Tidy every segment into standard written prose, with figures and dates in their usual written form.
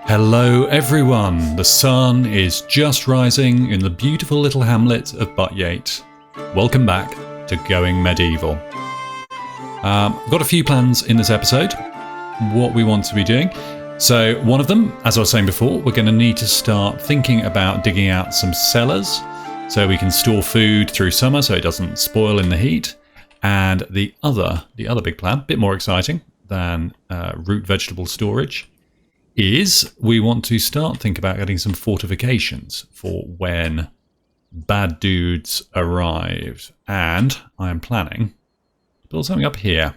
Hello everyone, the sun is just rising in the beautiful little hamlet of Butyate. Welcome back to Going Medieval. I've got a few plans in this episode, what we want to be doing. So one of them, as I was saying before, we're going to need to start thinking about digging out some cellars so we can store food through summer so it doesn't spoil in the heat. And the other big plan, a bit more exciting than root vegetable storage, is we want to start thinking about getting some fortifications for when bad dudes arrive. And I am planning to build something up here.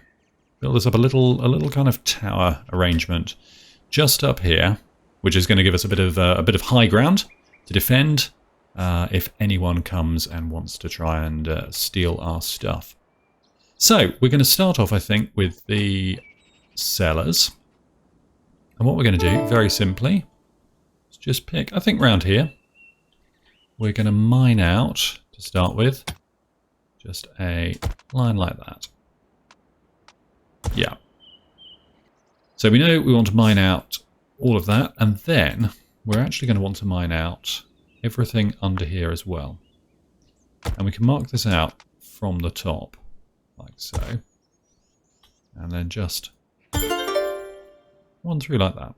Build us up a little kind of tower arrangement just up here, which is going to give us a bit of high ground to defend if anyone comes and wants to try and steal our stuff. So we're going to start off, I think, with the cellars. And what we're going to do, very simply, is just pick, I think round here, we're going to mine out, to start with, just a line like that. Yeah. So we know we want to mine out all of that, and then we're actually going to want to mine out everything under here as well. And we can mark this out from the top, like so. And then just one through like that.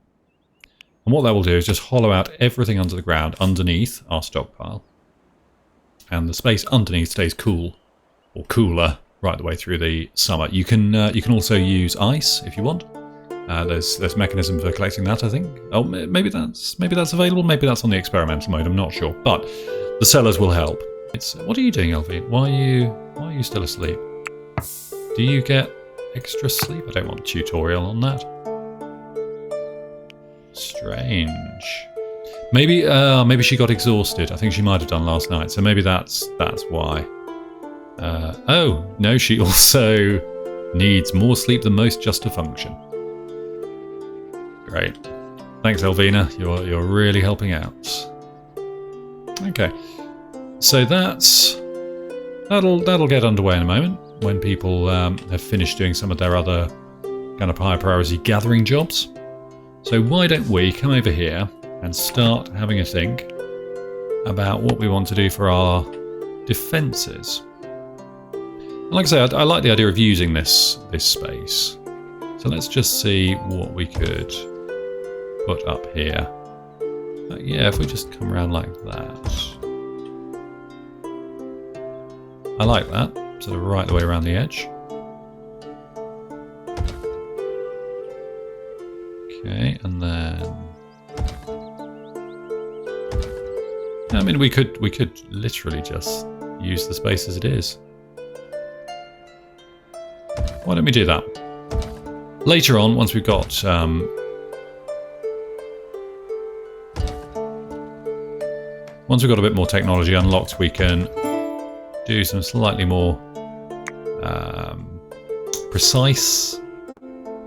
And what that will do is just hollow out everything under the ground underneath our stockpile. And the space underneath stays cool, or cooler, right the way through the summer. You can also use ice if you want. There's a mechanism for collecting that, I think. Oh, maybe that's available. Maybe that's on the experimental mode. I'm not sure. But the cellars will help. What are you doing, Elvie? Why are you still asleep? Do you get extra sleep? I don't want a tutorial on that. Strange. Maybe she got exhausted. I think she might have done last night. So maybe that's why. Oh no, she also needs more sleep than most just to function. Great. Thanks, Elvina. You're really helping out. Okay. So that'll get underway in a moment when people have finished doing some of their other kind of high priority gathering jobs. So why don't we come over here and start having a think about what we want to do for our defences. And like I say, I like the idea of using this space. So let's just see what we could put up here. Yeah, if we just come around like that. I like that, sort of right the way around the edge. Okay, and then I mean we could literally just use the space as it is. Why don't we do that? Later on, once we've got a bit more technology unlocked, we can do some slightly more precise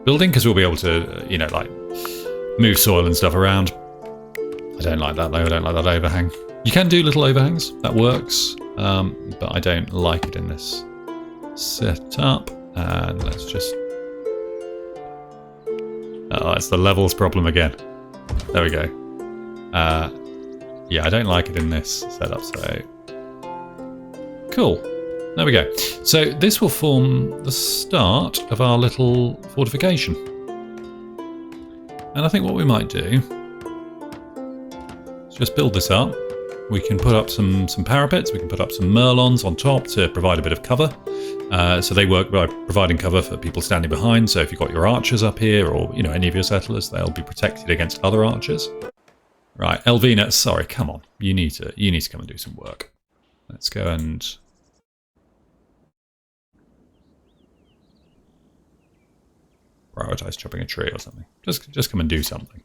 building, because we'll be able to, like move soil and stuff around. I don't like that though. I don't like that overhang. You can do little overhangs. That works, but I don't like it in this setup. And let's just. Oh, it's the levels problem again. There we go. Yeah, I don't like it in this setup. So cool. There we go. So this will form the start of our little fortification. And I think what we might do is just build this up. We can put up some parapets. We can put up some merlons on top to provide a bit of cover. So they work by providing cover for people standing behind. So if you've got your archers up here, or any of your settlers, they'll be protected against other archers. Right, Elvina, sorry, come on. You need to come and do some work. Let's go and prioritize chopping a tree or something. Just come and do something.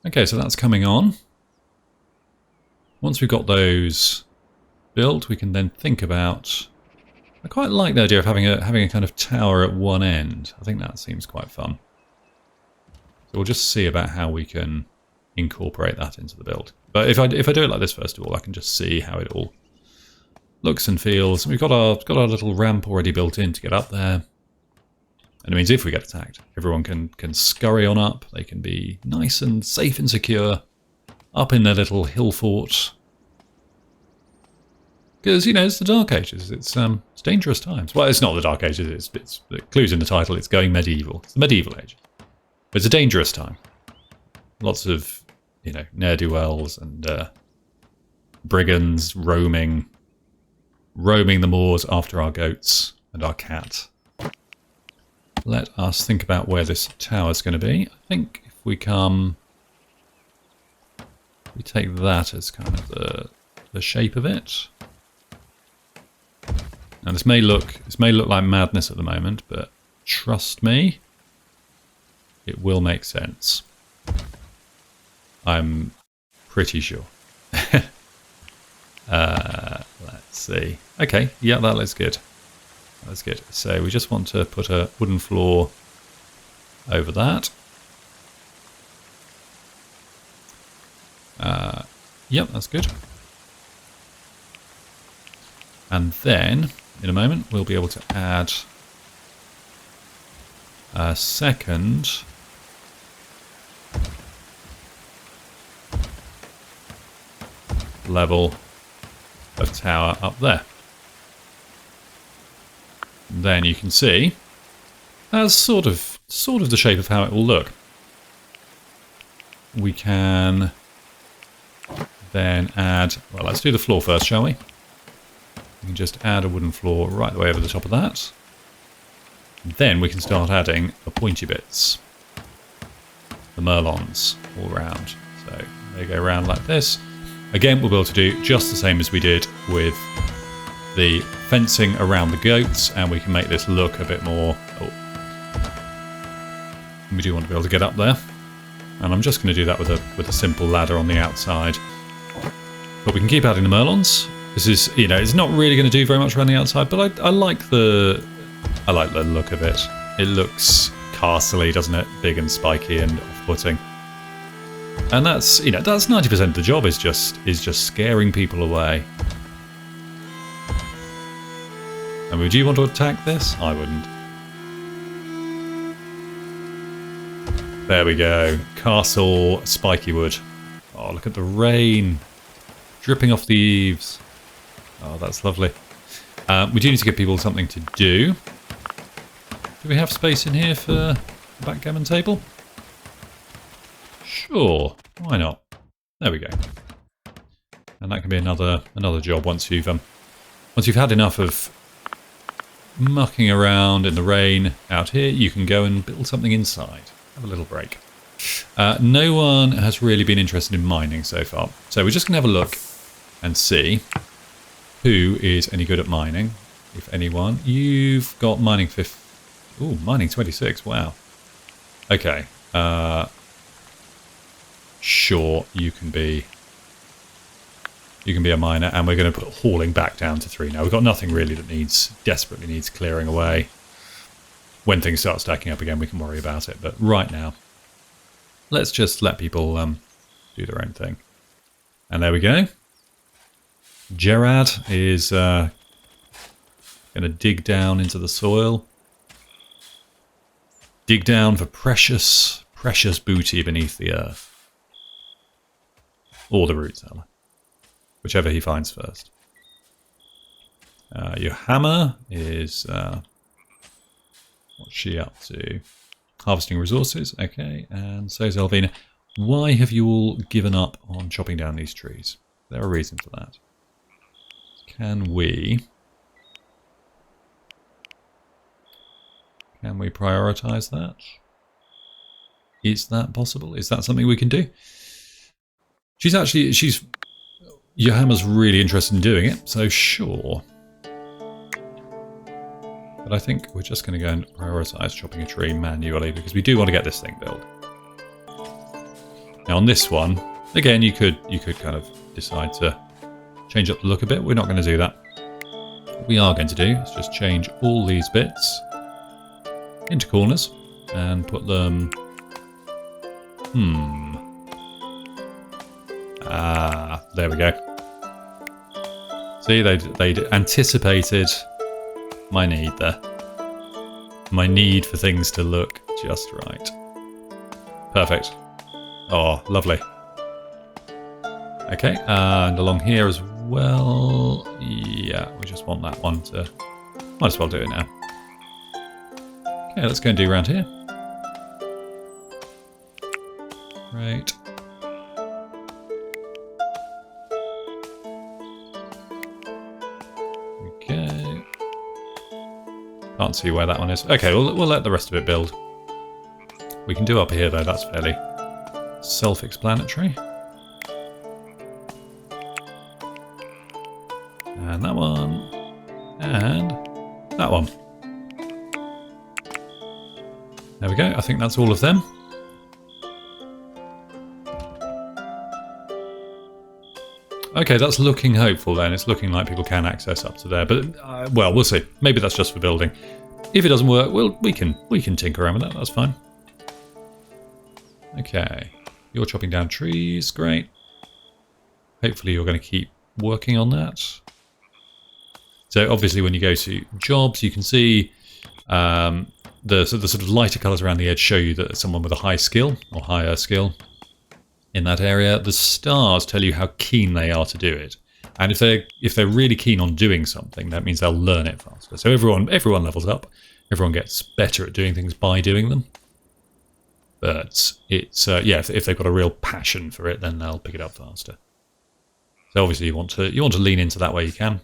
Okay, so that's coming on. Once we've got those built, we can then think about. I quite like the idea of having a kind of tower at one end. I think that seems quite fun. So we'll just see about how we can incorporate that into the build. But if I do it like this, first of all, I can just see how it all looks and feels. We've got our little ramp already built in to get up there. And it means if we get attacked, everyone can scurry on up. They can be nice and safe and secure up in their little hill fort. Because, you know, it's the Dark Ages. It's dangerous times. Well, it's not the Dark Ages. It's the clue's in the title. It's going medieval. It's the medieval age. But it's a dangerous time. Lots of, you know, ne'er-do-wells and brigands roaming the moors after our goats and our cat. Let us think about where this tower's going to be. I think if we take that as kind of the shape of it. Now this may look like madness at the moment, but trust me, it will make sense. I'm pretty sure. Let's see. Okay, yeah, that looks good. That's good. So we just want to put a wooden floor over that. Yep, that's good. And then, in a moment, we'll be able to add a second level of tower up there. And then you can see that's sort of the shape of how it will look. We can then add, well, let's do the floor first, shall we? We can just add a wooden floor right the way over the top of that. And then we can start adding the pointy bits, the merlons, all around. So they go around like this. Again, we'll be able to do just the same as we did with the fencing around the goats, and we can make this look a bit more... Oh. We do want to be able to get up there. And I'm just going to do that with a simple ladder on the outside. But we can keep adding the merlons. This is, you know, it's not really going to do very much around the outside, but I like the look of it. It looks castle-y, doesn't it? Big and spiky and off-putting. And that's, you know, that's 90% of the job, is just scaring people away. And would you want to attack this? I wouldn't. There we go. Castle spiky wood. Oh, look at the rain dripping off the eaves. Oh, that's lovely. We do need to give people something to do. Do we have space in here for a backgammon table? Sure, why not? There we go. And that can be another job once you've had enough of mucking around in the rain out here. You can go and build something inside. Have a little break. No one has really been interested in mining so far, so we're just gonna have a look and see who is any good at mining, if anyone. You've got mining 5. Ooh, mining 26. Wow. Okay. Sure, you can be a miner, and we're going to put hauling back down to 3 now. We've got nothing really that desperately needs clearing away. When things start stacking up again, we can worry about it. But right now, let's just let people do their own thing. And there we go. Gerard is going to dig down into the soil. Dig down for precious, precious booty beneath the earth. Or the root cellar. Whichever he finds first. Your hammer is... what's she up to? Harvesting resources. Okay, and so is Elvina. Why have you all given up on chopping down these trees? Is there a reason for that? Can we prioritise that? Is that possible? Is that something we can do? Your hammer's really interested in doing it, so sure. But I think we're just going to go and prioritise chopping a tree manually, because we do want to get this thing built. Now on this one, again, you could kind of decide to change up the look a bit. We're not going to do that. What we are going to do is just change all these bits into corners and put them... there we go. See, they'd anticipated my need there. My need for things to look just right. Perfect. Oh, lovely. Okay, and along here as well. Yeah, we just want that one to... Might as well do it now. Okay, let's go and do around here. Right. Okay. Can't see where that one is. Okay, we'll let the rest of it build. We can do up here though, that's fairly self-explanatory. And that one. And that one. There we go, I think that's all of them. Okay, that's looking hopeful then. It's looking like people can access up to there, but well, we'll see. Maybe that's just for building. If it doesn't work, well, we can tinker around with that. That's fine. Okay, you're chopping down trees. Great. Hopefully, you're going to keep working on that. So obviously, when you go to jobs, you can see the sort of lighter colours around the edge show you that someone with a high skill or higher skill in that area. The stars tell you how keen they are to do it, and if they're really keen on doing something, that means they'll learn it faster. So everyone levels up, everyone gets better at doing things by doing them. But it's yeah, if they've got a real passion for it, then they'll pick it up faster. So obviously you want to lean into that where you can.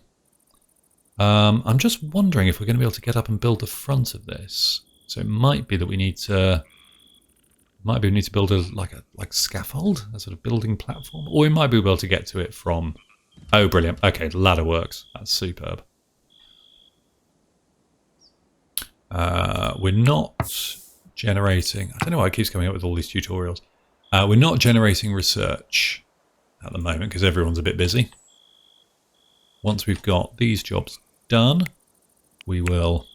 I'm just wondering if we're going to be able to get up and build the front of this. So it might be that we need to. Might be we need to build a scaffold, a sort of building platform, or we might be able to get to it from... Oh, brilliant. Okay, the ladder works. That's superb. We're not generating... I don't know why it keeps coming up with all these tutorials. We're not generating research at the moment because everyone's a bit busy. Once we've got these jobs done, we will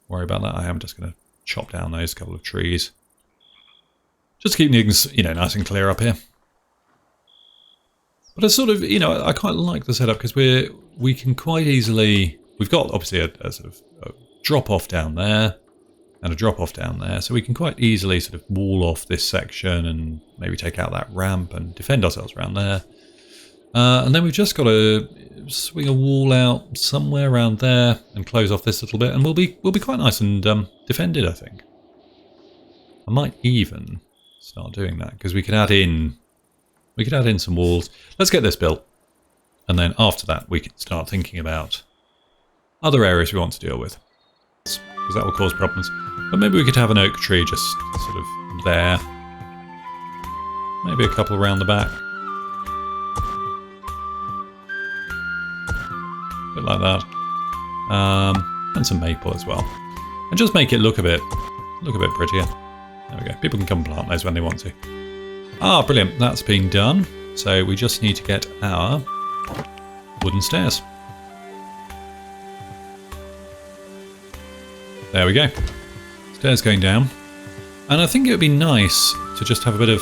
worry about that. I am just going to chop down those couple of trees. Just to keep things, nice and clear up here. But I sort of, I quite like the setup because we can quite easily... We've got obviously a sort of a drop off down there and a drop off down there, so we can quite easily sort of wall off this section and maybe take out that ramp and defend ourselves around there. And then we've just got to swing a wall out somewhere around there and close off this little bit, and we'll be quite nice and defended, I think. I might even start doing that because we could add in some walls. Let's get this built, and then after that we can start thinking about other areas we want to deal with, because that will cause problems. But maybe we could have an oak tree just sort of there, maybe a couple around the back, a bit like that, and some maple as well, and just make it look a bit prettier. There we go. People can come and plant those when they want to. Ah, brilliant. That's been done. So we just need to get our wooden stairs. There we go. Stairs going down. And I think it would be nice to just have a bit of...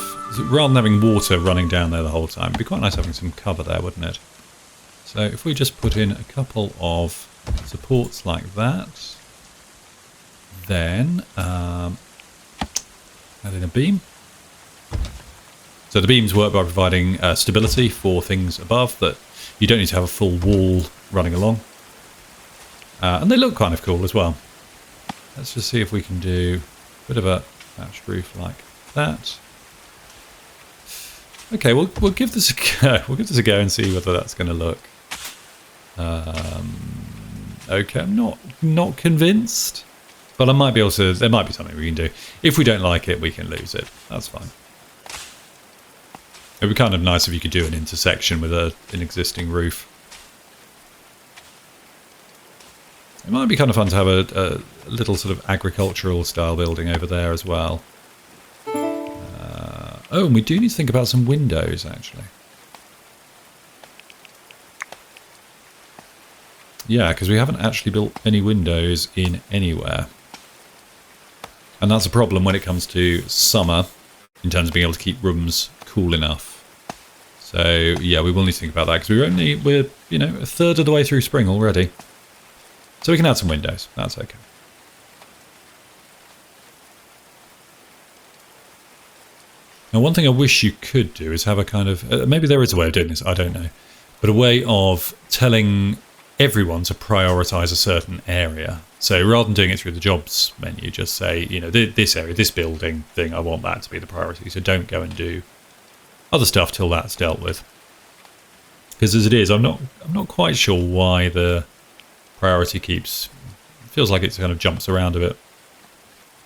Rather than having water running down there the whole time, it'd be quite nice having some cover there, wouldn't it? So if we just put in a couple of supports like that, then... add in a beam. So the beams work by providing stability for things above, that you don't need to have a full wall running along. And they look kind of cool as well. Let's just see if we can do a bit of a thatched roof like that. Okay, we'll give this a go. We'll give this a go and see whether that's going to look. Okay, I'm not convinced. But I might be able to, there might be something we can do. If we don't like it, we can lose it. That's fine. It would be kind of nice if you could do an intersection with an existing roof. It might be kind of fun to have a little sort of agricultural style building over there as well. Oh, and we do need to think about some windows, actually. Yeah, because we haven't actually built any windows in anywhere. And that's a problem when it comes to summer, in terms of being able to keep rooms cool enough. So yeah, we will need to think about that because we're a third of the way through spring already. So we can add some windows. That's okay. Now, one thing I wish you could do is have a kind of... maybe there is a way of doing this, I don't know. But a way of telling everyone to prioritise a certain area. So rather than doing it through the jobs menu, just say, you know, this area, this building thing, I want that to be the priority. So don't go and do other stuff till that's dealt with. Because as it is, I'm not quite sure why the priority keeps... It feels like it kind of jumps around a bit.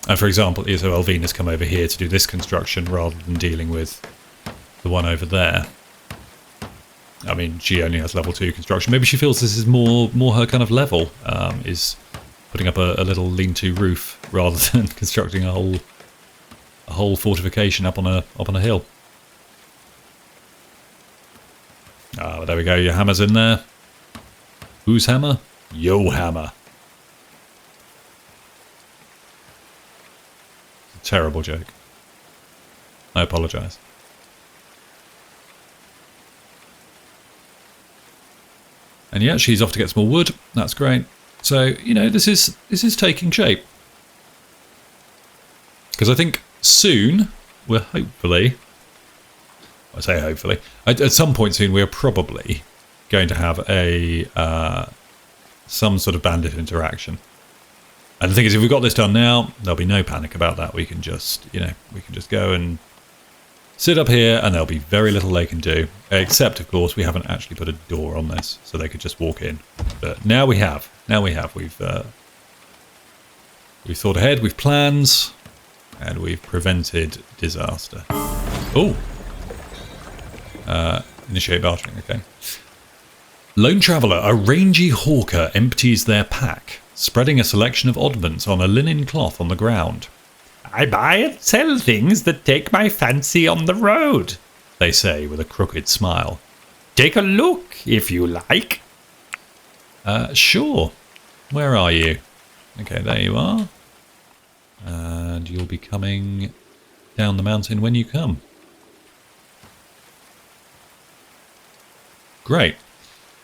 And for example, so Elvina's come over here to do this construction rather than dealing with the one over there. I mean, she only has level 2 construction. Maybe she feels this is more her kind of level, is putting up a little lean-to roof rather than constructing a whole fortification up on a hill. Ah, there we go. Your hammer's in there. Whose hammer? Yo hammer. It's a terrible joke. I apologise. And yeah, she's off to get some more wood. That's great. So, you know, this is taking shape. Because I think soon, we're hopefully... I say hopefully. At some point soon, we're probably going to have some sort of bandit interaction. And the thing is, if we've got this done now, there'll be no panic about that. We can just, you know, go and sit up here, and there'll be very little they can do. Except, of course, we haven't actually put a door on this, so they could just walk in. But now we have. We've thought ahead. We've plans, and we've prevented disaster. Oh. Initiate bartering, okay. Lone traveller, a rangy hawker, empties their pack, spreading a selection of oddments on a linen cloth on the ground. I buy and sell things that take my fancy on the road, they say with a crooked smile. Take a look, if you like. Sure. Where are you? Okay, there you are. And you'll be coming down the mountain when you come. Great.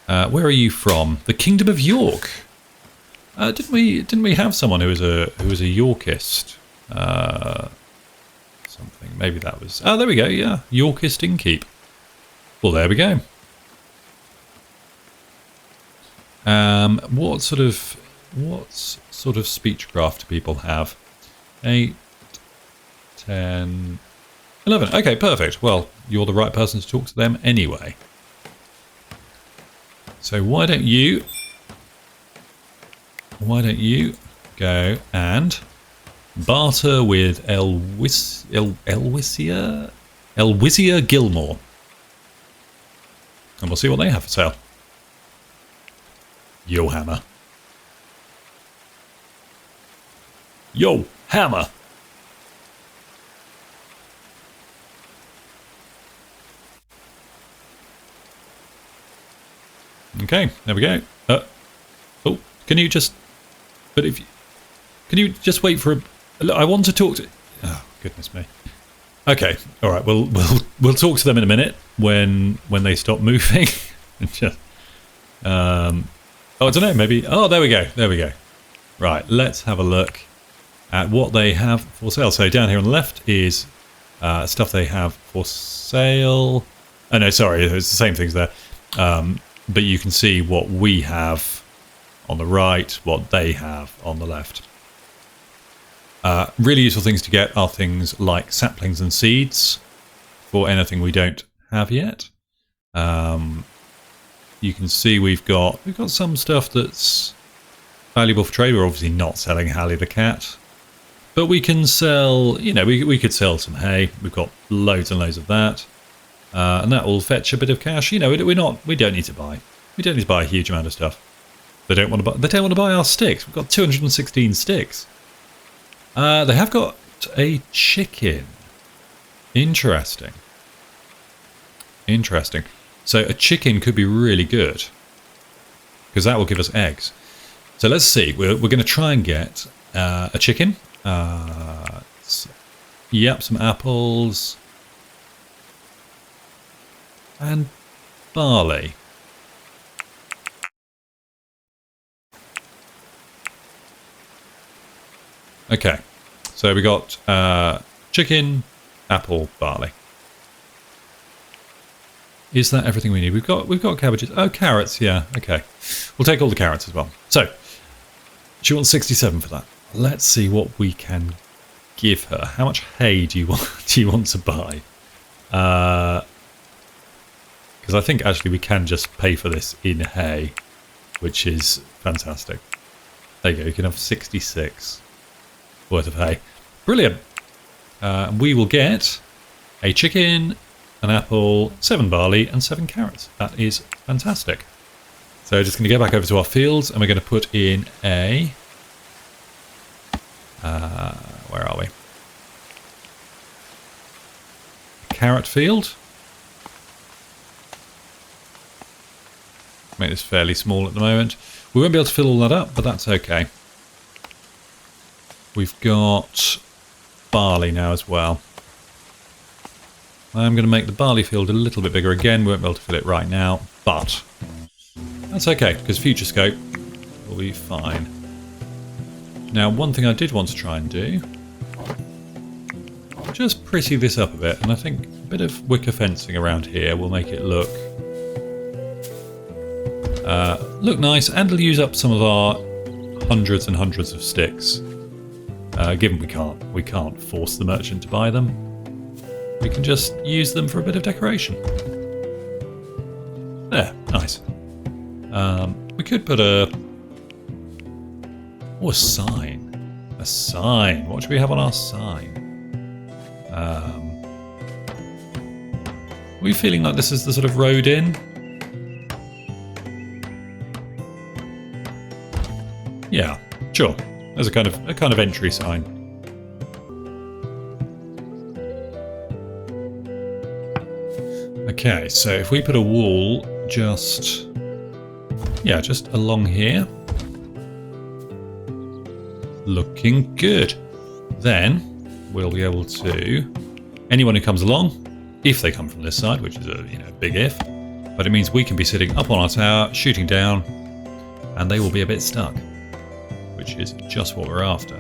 Where are you from? The Kingdom of York. Didn't we have someone who was a Yorkist? Something. Maybe that was. Oh, there we go. Yeah, Yorkist innkeep. Well, there we go. What sort of speechcraft do people have? 8, 10, 11. Okay, perfect. Well, you're the right person to talk to them anyway. So why don't you go and barter with Elwisia Gilmore, and we'll see what they have for sale. Yo hammer. Yo hammer. Okay, there we go. Oh, can you just... But if you... Can you just wait for a... I want to talk to... Oh, goodness me. Okay, all right. We'll talk to them in a minute when they stop moving. Just, I don't know. Maybe... Oh, there we go. There we go. Right, let's have a look at what they have for sale. So down here on the left is stuff they have for sale. Oh, no, sorry. It's the same things there. But you can see what we have on the right, what they have on the left. Really useful things to get are things like saplings and seeds for anything we don't have yet. You can see we've got some stuff that's valuable for trade. We're obviously not selling Hallie the cat, but we can sell. You know, we could sell some hay. We've got loads and loads of that. And that will fetch a bit of cash. You know, we don't need to buy. We don't need to buy a huge amount of stuff. They don't want to buy our sticks. We've got 216 sticks. They have got a chicken. Interesting. So a chicken could be really good because that will give us eggs. So let's see. We're going to try and get a chicken. Yep, some apples. And barley. Okay, so we got chicken, apple, barley. Is that everything we need? We've got cabbages. Oh, carrots. Yeah. Okay. We'll take all the carrots as well. So she wants 67 for that. Let's see what we can give her. How much hay do you want to buy? Because I think actually we can just pay for this in hay, which is fantastic. There you go. You can have 66 worth of hay. Brilliant. We will get a chicken, an apple, 7 barley, and 7 carrots. That is fantastic. So just going to go back over to our fields, and we're going to put in a... where are we? Carrot field. Make this fairly small at the moment. We won't be able to fill all that up, but that's okay. We've got barley now as well. I'm going to make the barley field a little bit bigger again. We won't be able to fill it right now, but that's okay, because future scope will be fine. Now, one thing I did want to try and do, just pretty this up a bit, and I think a bit of wicker fencing around here will make it look nice, and it'll use up some of our hundreds and hundreds of sticks. Given we can't force the merchant to buy them, we can just use them for a bit of decoration. There, nice. We could put a sign. A sign. What should we have on our sign? Are we feeling like this is the sort of road in? Yeah, sure. There's a kind of entry sign. Okay, so if we put a wall just along here, looking good. Then we'll be able to, anyone who comes along, if they come from this side, which is a big if, but it means we can be sitting up on our tower, shooting down, and they will be a bit stuck, which is just what we're after.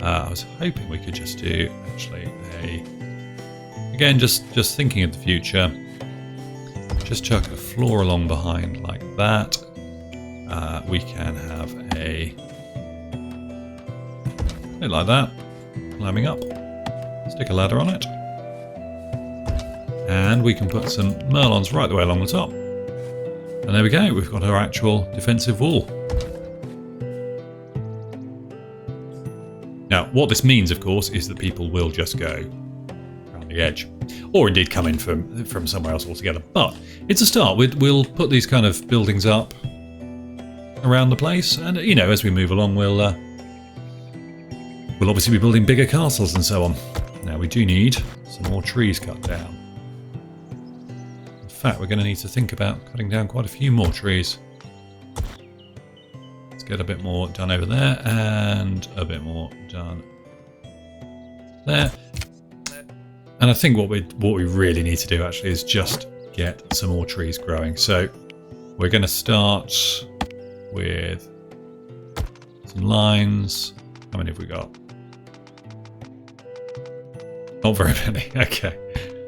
I was hoping we could just do actually again, just thinking of the future, just chuck a floor along behind like that. We can have a bit like that, climbing up, stick a ladder on it, and we can put some merlons right the way along the top. And there we go, we've got our actual defensive wall. Now, what this means, of course, is that people will just go around the edge, or indeed come in from somewhere else altogether. But it's a start. We'll put these kind of buildings up around the place, and as we move along, we'll obviously be building bigger castles and so on. Now, we do need some more trees cut down. In fact, we're going to need to think about cutting down quite a few more trees. Let's get a bit more done over there, and a bit more done there. And I think what we really need to do actually is just get some more trees growing. So we're going to start with some lines. How many have we got? Not very many. Okay.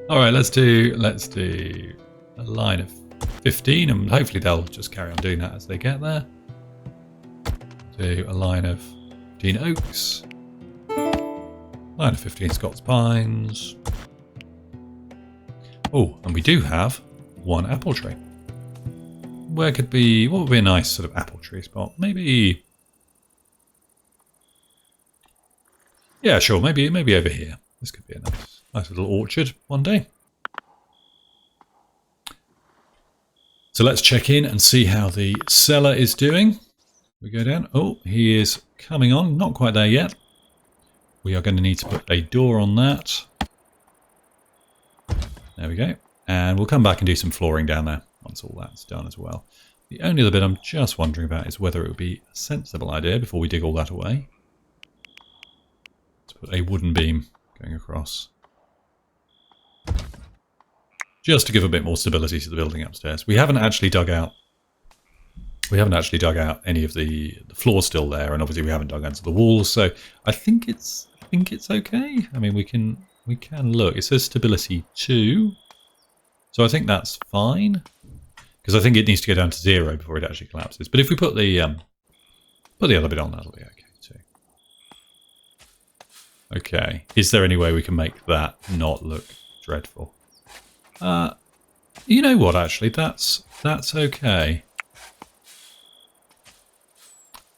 All right. Let's do a line of 15, and hopefully they'll just carry on doing that as they get there. Do a line of 15 oaks. Line of 15 Scots pines. Oh, and we do have one apple tree. What would be a nice sort of apple tree spot? Maybe, yeah, sure. Maybe over here. This could be a nice little orchard one day. So let's check in and see how the cellar is doing. We go down. Oh, he is coming on. Not quite there yet. We are going to need to put a door on that. There we go. And we'll come back and do some flooring down there once all that's done as well. The only other bit I'm just wondering about is whether it would be a sensible idea before we dig all that away to put a wooden beam going across. Just to give a bit more stability to the building upstairs. We haven't actually dug out any of the floors still there, and obviously we haven't dug into the walls, so I think it's okay. I mean, we can we can look. It says stability 2. So I think that's fine. Because I think it needs to go down to 0 before it actually collapses. But if we put the other bit on, that'll be okay too. Okay. Is there any way we can make that not look dreadful? You know what? Actually, that's okay.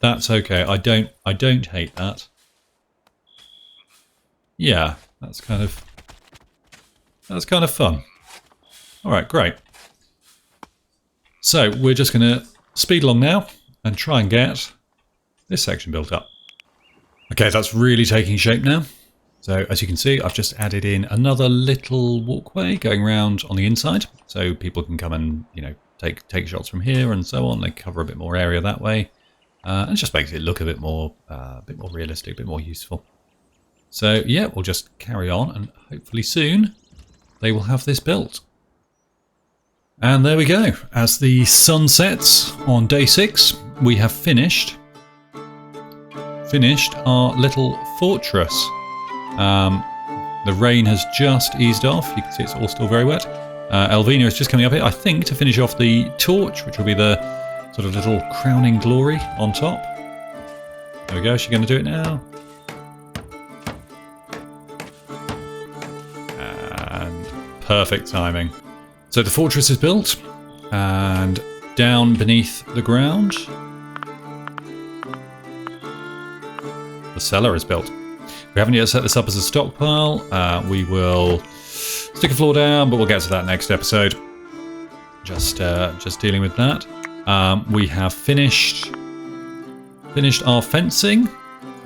That's okay. I don't hate that. Yeah, that's kind of fun. All right, great. So we're just going to speed along now and try and get this section built up. Okay, that's really taking shape now. So as you can see, I've just added in another little walkway going around on the inside, so people can come and, you know, take shots from here and so on. They cover a bit more area that way, and it just makes it look a bit more realistic, a bit more useful. So yeah, we'll just carry on, and hopefully soon they will have this built. And there we go. As the sun sets on day 6, we have finished our little fortress. The rain has just eased off. You can see it's all still very wet. Elvina is just coming up here, I think, to finish off the torch, which will be the sort of little crowning glory on top. There we go. She's going to do it now. And perfect timing. So the fortress is built, and down beneath the ground, the cellar is built. We haven't yet set this up as a stockpile. We will stick a floor down, but we'll get to that next episode. Just dealing with that. We have finished our fencing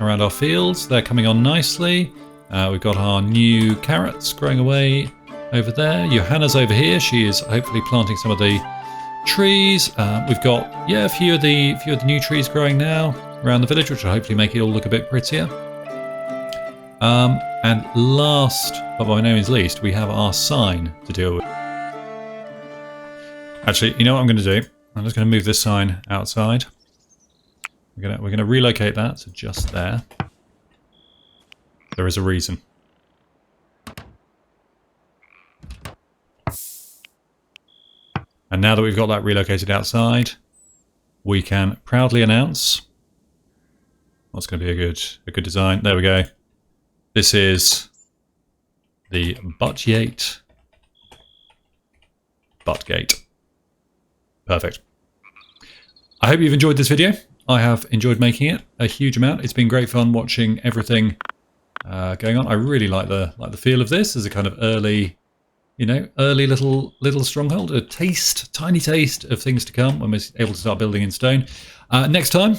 around our fields. They're coming on nicely. We've got our new carrots growing away over there. Johanna's over here. She is hopefully planting some of the trees. We've got a few of the new trees growing now around the village, which will hopefully make it all look a bit prettier. And last, but by no means least, we have our sign to deal with. Actually, you know what I'm going to do? I'm just going to move this sign outside. We're going to relocate that to just there. There is a reason. And now that we've got that relocated outside, we can proudly announce what's going to be a good design. There we go. This is the Buttgate. Perfect. I hope you've enjoyed this video. I have enjoyed making it a huge amount. It's been great fun watching everything going on. I really like the feel of this as a kind of early little stronghold, a tiny taste of things to come when we're able to start building in stone. Next time,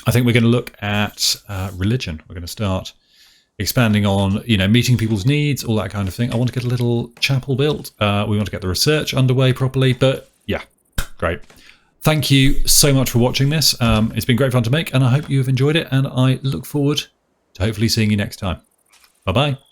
I think we're going to look at religion. We're going to start expanding on, meeting people's needs, all that kind of thing. I want to get a little chapel built. We want to get the research underway properly, but yeah, great. Thank you so much for watching this. It's been great fun to make, and I hope you've enjoyed it, and I look forward to hopefully seeing you next time. Bye-bye.